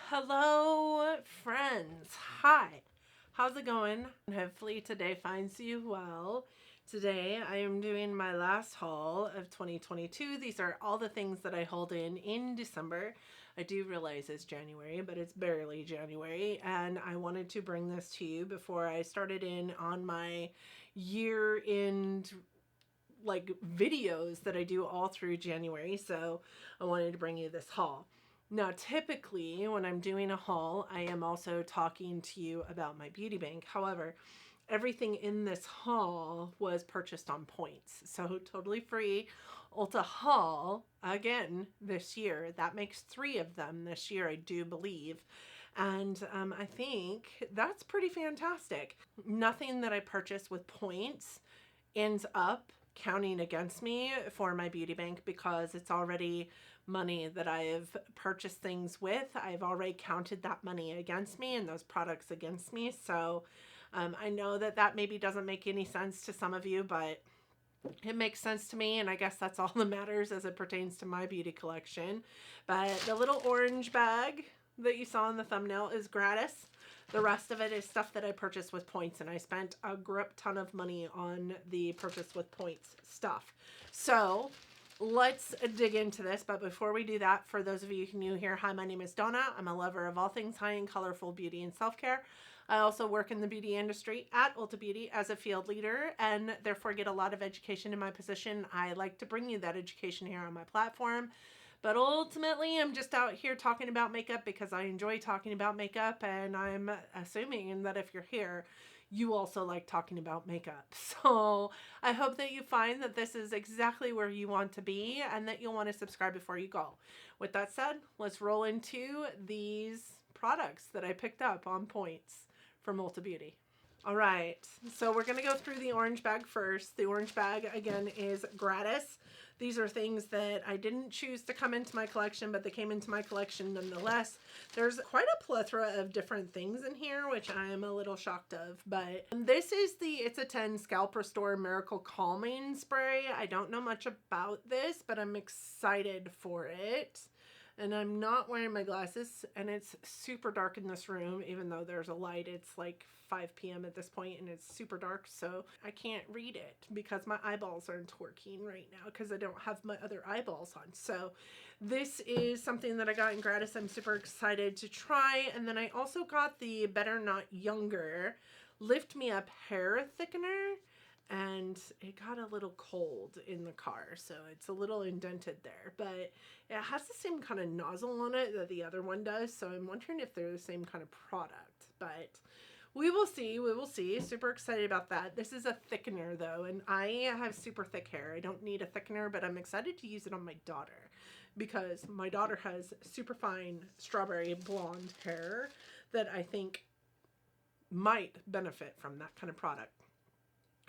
Hello, friends. Hi. How's it going? Hopefully today finds you well. Today I am doing my last haul of 2022. These are all the things that I hauled in December. I do realize it's January, but it's barely January, and I wanted to bring this to you before I started in on my year-end videos that I do all through January. So I wanted to bring you this haul. Now, typically when I'm doing a haul, I am also talking to you about my beauty bank. However, everything in this haul was purchased on points. So totally free Ulta haul again this year. That makes 3 of them this year, I do believe. And I think that's pretty fantastic. Nothing that I purchase with points ends up counting against me for my beauty bank because it's already money that I've purchased things with. I've already counted that money against me and those products against me. So I know that that maybe doesn't make any sense to some of you, but it makes sense to me, and I guess that's all that matters as it pertains to my beauty collection. But the little orange bag that you saw in the thumbnail is gratis. The rest of it is stuff that I purchased with points, and I spent a grip ton of money on the purchase with points stuff. So let's dig into this. But before we do that, for those of you who are new here, hi, my name is Donna. I'm a lover of all things high and colorful beauty and self-care. I also work in the beauty industry at Ulta Beauty as a field leader and therefore get a lot of education in my position. I like to bring you that education here on my platform. But ultimately, I'm just out here talking about makeup because I enjoy talking about makeup, and I'm assuming that if you're here, you also like talking about makeup. So I hope that you find that this is exactly where you want to be and that you'll want to subscribe before you go. With that said, let's roll into these products that I picked up on points from Ulta Beauty. All right, so we're going to go through the orange bag first. The orange bag, again, is gratis. These are things that I didn't choose to come into my collection, but they came into my collection nonetheless. There's quite a plethora of different things in here, which I am a little shocked of. But this is the It's a 10 Scalp Restore Miracle Calming Spray. I don't know much about this, but I'm excited for it. And I'm not wearing my glasses, and it's super dark in this room, even though there's a light. It's like 5 p.m. at this point, and it's super dark, so I can't read it because my eyeballs aren't working right now because I don't have my other eyeballs on. So this is something that I got in gratis. I'm super excited to try. And then I also got the Better Not Younger Lift Me Up Hair Thickener. And it got a little cold in the car, so it's a little indented there, but it has the same kind of nozzle on it that the other one does, so I'm wondering if they're the same kind of product, but we will see. Super excited about that. This is a thickener though, and I have super thick hair. I don't need a thickener, but I'm excited to use it on my daughter because my daughter has super fine strawberry blonde hair that I think might benefit from that kind of product.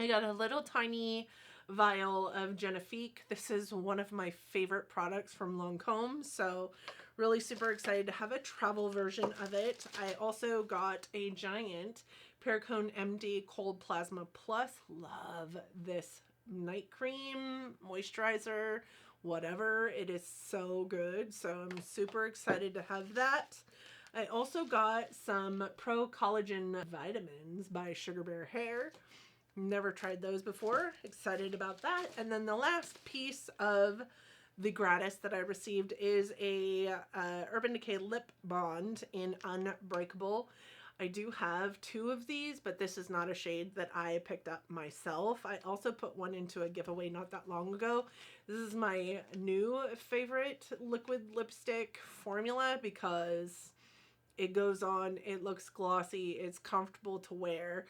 I got a little tiny vial of Genifique. This is one of my favorite products from Lancome, so really super excited to have a travel version of it. I also got a giant Perricone MD Cold Plasma Plus. Love this night cream, moisturizer, whatever. It is so good, so I'm super excited to have that. I also got some Pro Collagen Vitamins by Sugar Bear Hair. Never tried those before. Excited about that. And then the last piece of the gratis that I received is a Urban Decay Lip Bond in Unbreakable. I do have 2 of these, but this is not a shade that I picked up myself. I also put one into a giveaway not that long ago. This is my new favorite liquid lipstick formula because it goes on, it looks glossy, it's comfortable to wear,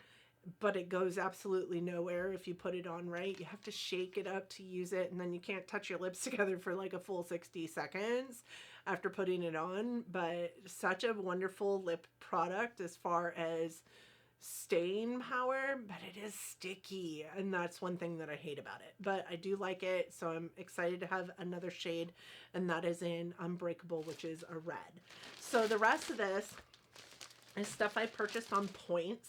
but it goes absolutely nowhere if you put it on right. You have to shake it up to use it, and then you can't touch your lips together for like a full 60 seconds after putting it on. But such a wonderful lip product as far as staying power, but it is sticky, and that's one thing that I hate about it. But I do like it, so I'm excited to have another shade, and that is in Unbreakable, which is a red. So the rest of this is stuff I purchased on points.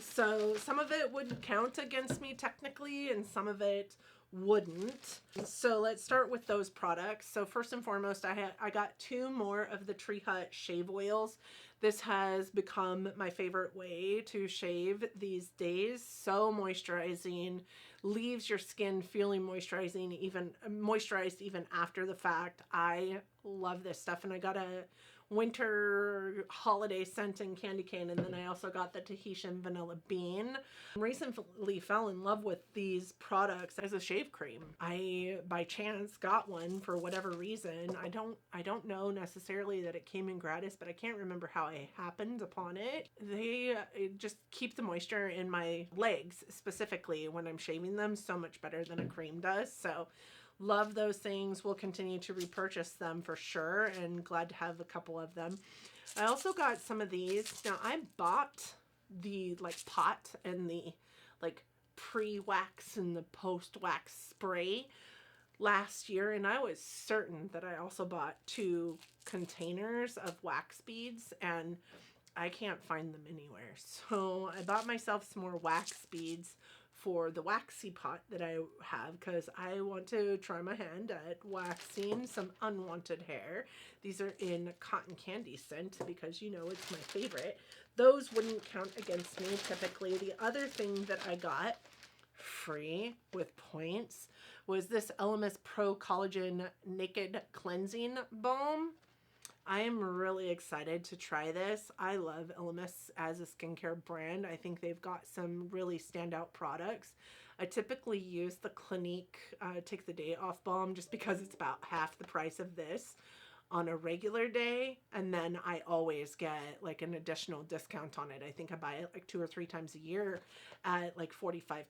So some of it would count against me technically, and some of it wouldn't. So let's start with those products. So first and foremost, I got 2 more of the Tree Hut shave oils. This has become my favorite way to shave these days. So moisturizing, leaves your skin feeling moisturized even after the fact. I love this stuff, and I got a winter holiday scent and candy cane, and then I also got the Tahitian vanilla bean. Recently fell in love with these products as a shave cream. I by chance got one for whatever reason. I don't know necessarily that it came in gratis, but I can't remember how I happened upon it. They just keep the moisture in my legs specifically when I'm shaving them so much better than a cream does. So love those things. We'll continue to repurchase them for sure, and glad to have a couple of them. I also got some of these. Now I bought the like pot and the like pre-wax and the post-wax spray last year, and I was certain that I also bought 2 containers of wax beads, and I can't find them anywhere. So I bought myself some more wax beads for the waxy pot that I have, because I want to try my hand at waxing some unwanted hair. These are in cotton candy scent because you know it's my favorite. Those wouldn't count against me typically. The other thing that I got free with points was this LMS Pro Collagen Naked Cleansing Balm. I am really excited to try this. I love LMS as a skincare brand. I think they've got some really standout products. I typically use the Clinique Take the Day Off Balm just because it's about half the price of this on a regular day, and then I always get like an additional discount on it. I think I buy it like 2 or 3 times a year at like 45%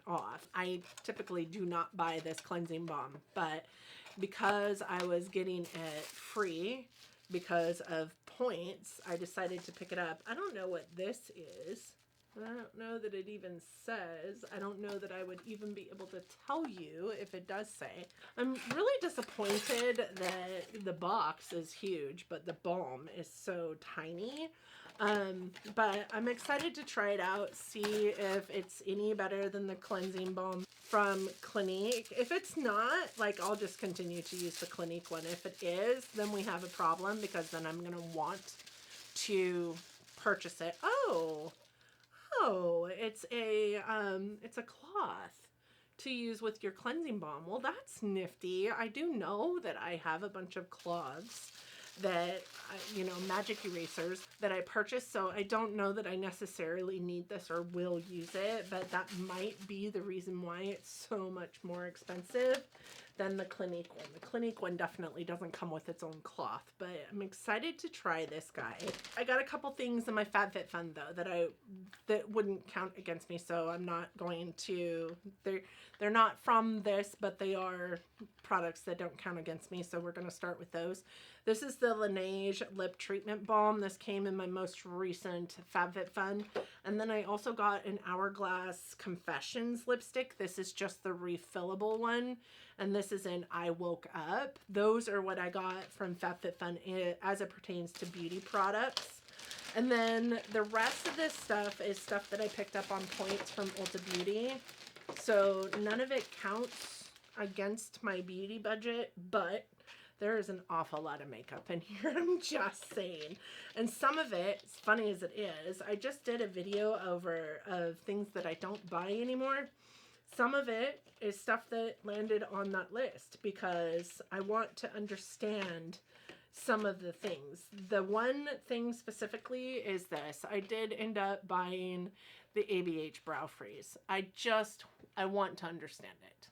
off. I typically do not buy this cleansing balm, but because I was getting it free because of points, I decided to pick it up. I don't know what this is. I don't know that it even says. I don't know that I would even be able to tell you if it does say. I'm really disappointed that the box is huge, but the balm is so tiny. But I'm excited to try it out, see if it's any better than the cleansing balm from Clinique. If it's not, like, I'll just continue to use the Clinique one. If it is, then we have a problem, because then I'm gonna want to purchase it. Oh, it's a cloth to use with your cleansing balm. Well, that's nifty. I do know that I have a bunch of cloths that, magic erasers that I purchased, so I don't know that I necessarily need this or will use it, but that might be the reason why it's so much more expensive than the Clinique one. The Clinique one definitely doesn't come with its own cloth, but I'm excited to try this guy. I got a couple things in my FabFitFun though that wouldn't count against me, so I'm not going to. They're not from this, but they are products that don't count against me, so we're going to start with those. This is the Laneige Lip Treatment Balm. This came in my most recent FabFitFun. And then I also got an Hourglass Confessions lipstick. This is just the refillable one. And this is in I Woke Up. Those are what I got from FabFitFun as it pertains to beauty products. And then the rest of this stuff is stuff that I picked up on points from Ulta Beauty. So none of it counts against my beauty budget, but there is an awful lot of makeup in here, I'm just saying. And some of it, as funny as it is, I just did a video of things that I don't buy anymore. Some of it is stuff that landed on that list because I want to understand some of the things. The one thing specifically is this. I did end up buying the ABH Brow Freeze. I want to understand it.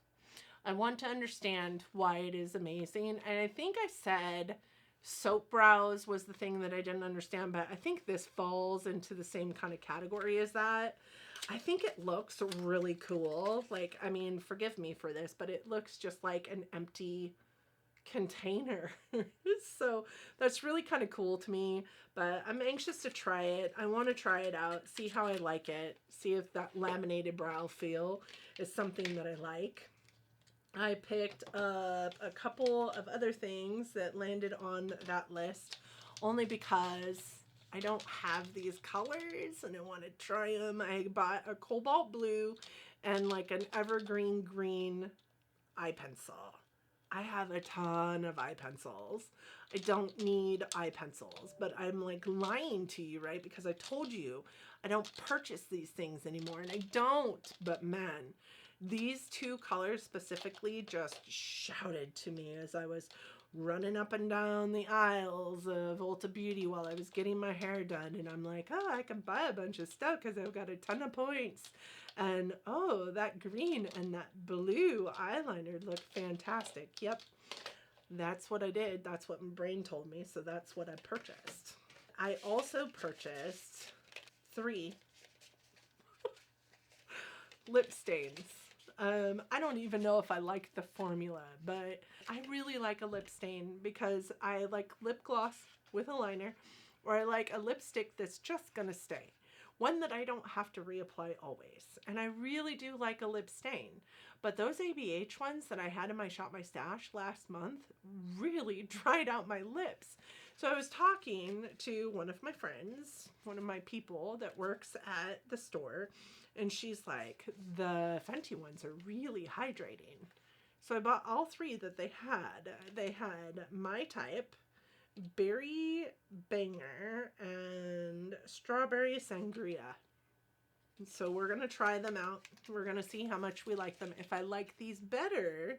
I want to understand why it is amazing. And I think I said soap brows was the thing that I didn't understand, but I think this falls into the same kind of category as that. I think it looks really cool. Like, I mean, forgive me for this, but it looks just like an empty container. So that's really kind of cool to me, but I'm anxious to try it. I want to try it out, see how I like it, see if that laminated brow feel is something that I like. I picked up a couple of other things that landed on that list only because I don't have these colors and I want to try them. I bought a cobalt blue and like an evergreen green eye pencil. I have a ton of eye pencils. I don't need eye pencils, but I'm like lying to you, right? Because I told you I don't purchase these things anymore, and I don't. But man, these two colors specifically just shouted to me as I was running up and down the aisles of Ulta Beauty while I was getting my hair done. And I'm like, oh, I can buy a bunch of stuff because I've got a ton of points. And oh, that green and that blue eyeliner look fantastic. Yep, that's what I did. That's what my brain told me. So that's what I purchased. I also purchased 3 lip stains. I don't even know if I like the formula, but I really like a lip stain because I like lip gloss with a liner, or I like a lipstick that's just gonna stay. One that I don't have to reapply always. And I really do like a lip stain. But those ABH ones that I had in my Shop My Stash last month really dried out my lips. So I was talking to one of my friends, one of my people that works at the store, and she's like, the Fenty ones are really hydrating. So I bought all 3 that they had. They had My Type, Berry Banger, and Strawberry Sangria. So we're going to try them out. We're going to see how much we like them. If I like these better,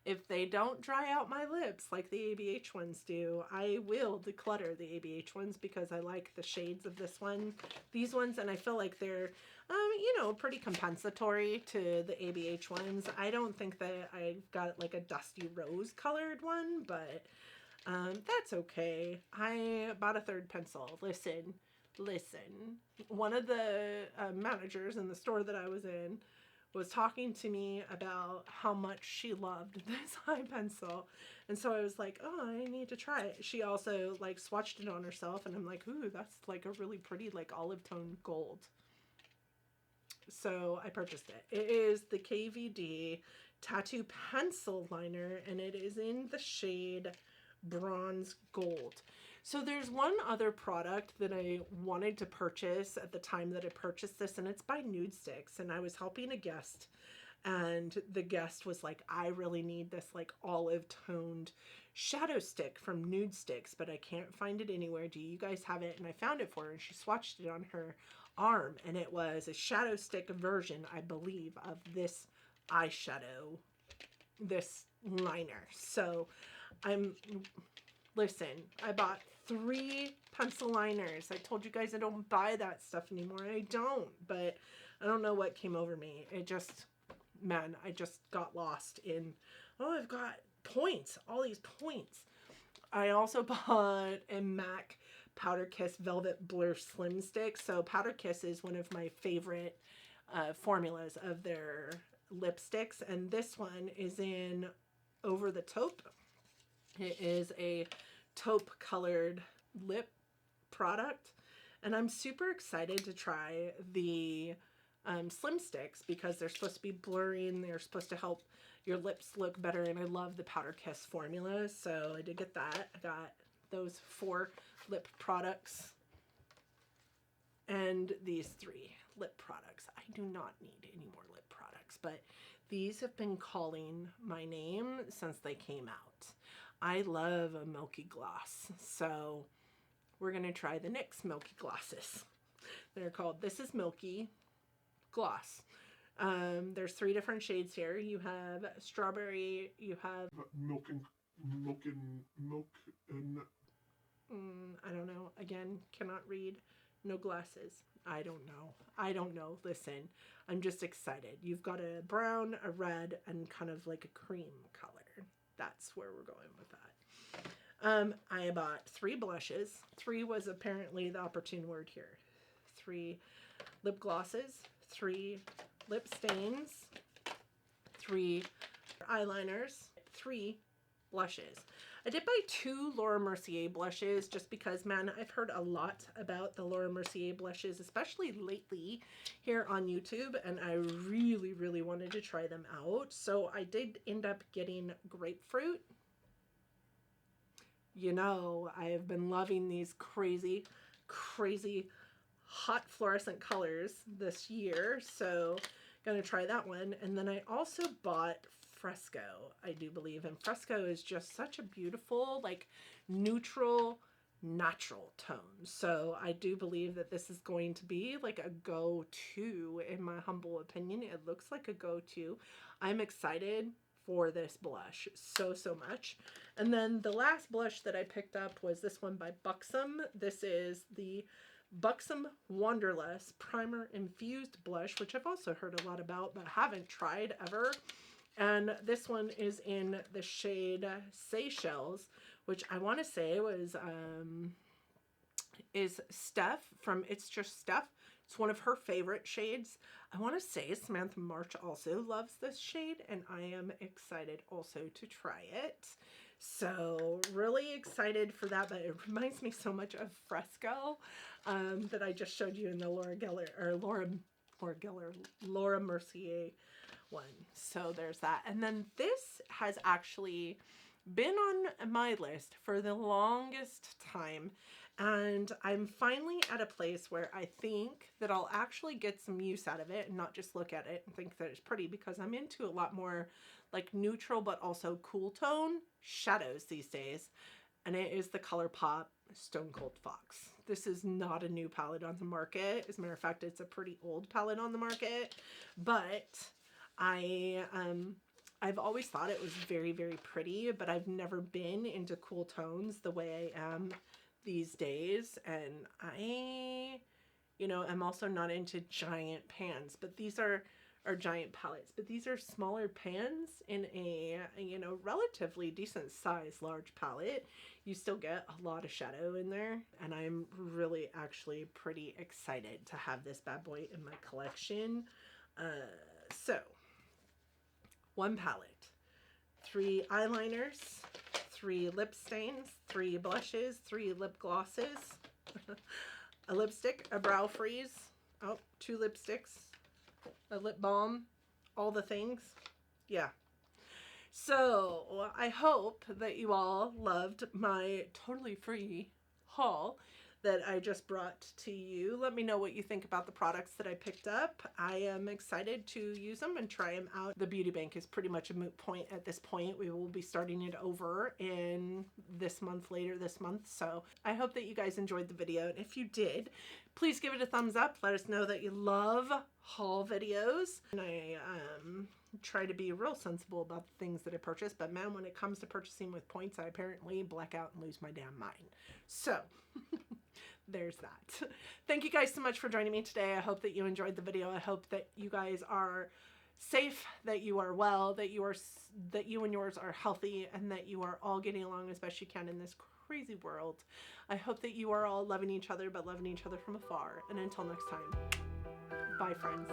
if they don't dry out my lips like the ABH ones do, I will declutter the ABH ones because I like the shades of this one, these ones, and I feel like they're, pretty compensatory to the ABH ones. I don't think that I've got like a dusty rose colored one, but that's okay. I bought a 3rd pencil. Listen. One of the managers in the store that I was in was talking to me about how much she loved this eye pencil. And so I was like, oh, I need to try it. She also like swatched it on herself, and I'm like, ooh, that's like a really pretty like olive tone gold. So I purchased it. It is the KVD Tattoo Pencil Liner, and it is in the shade Bronze Gold. So there's one other product that I wanted to purchase at the time that I purchased this, and it's by Nude Sticks. And I was helping a guest, and the guest was like, I really need this like olive toned shadow stick from Nude Sticks, but I can't find it anywhere. Do you guys have it? And I found it for her, and she swatched it on her arm, and it was a shadow stick version, I believe, of this eyeshadow, this liner. So listen, I bought 3 pencil liners. I told you guys I don't buy that stuff anymore. I don't, but I don't know what came over me. It just, man, I just got lost in, oh, I've got points, all these points. I also bought a MAC Powder Kiss Velvet Blur Slim Stick. So Powder Kiss is one of my favorite formulas of their lipsticks, and this one is in Over the Taupe. It is a taupe colored lip product, and I'm super excited to try the slim sticks because they're supposed to be blurring. They're supposed to help your lips look better, and I love the Powder Kiss formula, so I did get that. I got those 4 lip products and these 3 lip products. I do not need any more lip products, but these have been calling my name since they came out. I love a milky gloss, so we're going to try the NYX milky glosses. They're called This Is Milky Gloss. There's 3 different shades here. You have strawberry, you have milk and I don't know. Again, cannot read. No glasses. I don't know. Listen, I'm just excited. You've got a brown, a red, and kind of like a cream color. That's where we're going with that. I bought 3 blushes. 3 was apparently the opportune word here. 3 lip glosses, 3 lip stains, 3 eyeliners, 3 blushes. I did buy 2 Laura Mercier blushes just because, man, I've heard a lot about the Laura Mercier blushes, especially lately here on YouTube, and I really, really wanted to try them out. So I did end up getting grapefruit. You know, I have been loving these crazy, crazy hot fluorescent colors this year, so gonna try that one. And then I also bought Fresco, I do believe. And Fresco is just such a beautiful, like, neutral, natural tone. So I do believe that this is going to be like a go-to, in my humble opinion. It looks like a go-to. I'm excited for this blush so much. And then the last blush that I picked up was this one by Buxom. This is the Buxom Wanderlust Primer Infused Blush, which I've also heard a lot about but haven't tried ever. And this one is in the shade Seychelles, which I want to say was is Steph from It's Just Steph. It's one of her favorite shades. I want to say Samantha March also loves this shade, and I am excited also to try it. So really excited for that, but it reminds me so much of Fresco that I just showed you in the Laura Mercier one. So there's that. And then this has actually been on my list for the longest time, and I'm finally at a place where I think that I'll actually get some use out of it and not just look at it and think that it's pretty, because I'm into a lot more like neutral but also cool tone shadows these days. And it is the ColourPop Stone Cold Fox. This is not a new palette on the market. As a matter of fact, it's a pretty old palette on the market, but I've always thought it was very, very pretty, but I've never been into cool tones the way I am these days. And I, I'm also not into giant pans, but these are giant palettes, but these are smaller pans in a, relatively decent size large palette. You still get a lot of shadow in there, and I'm really actually pretty excited to have this bad boy in my collection. So one palette, 3 eyeliners, 3 lip stains, 3 blushes, 3 lip glosses, a lipstick, a brow freeze, 2 lipsticks, a lip balm, all the things. Yeah. So I hope that you all loved my totally free haul that I just brought to you. Let me know what you think about the products that I picked up. I am excited to use them and try them out. The beauty bank is pretty much a moot point at this point. We will be starting it over in this month, later this month. So I hope that you guys enjoyed the video. And if you did, please give it a thumbs up. Let us know that you love haul videos. And I try to be real sensible about the things that I purchase, but man, when it comes to purchasing with points, I apparently black out and lose my damn mind. So there's that. Thank you guys so much for joining me today. I hope that you enjoyed the video. I hope that you guys are safe, that you are well, that you and yours are healthy, and that you are all getting along as best you can in this crazy world. I hope that you are all loving each other, but loving each other from afar. And until next time, bye friends.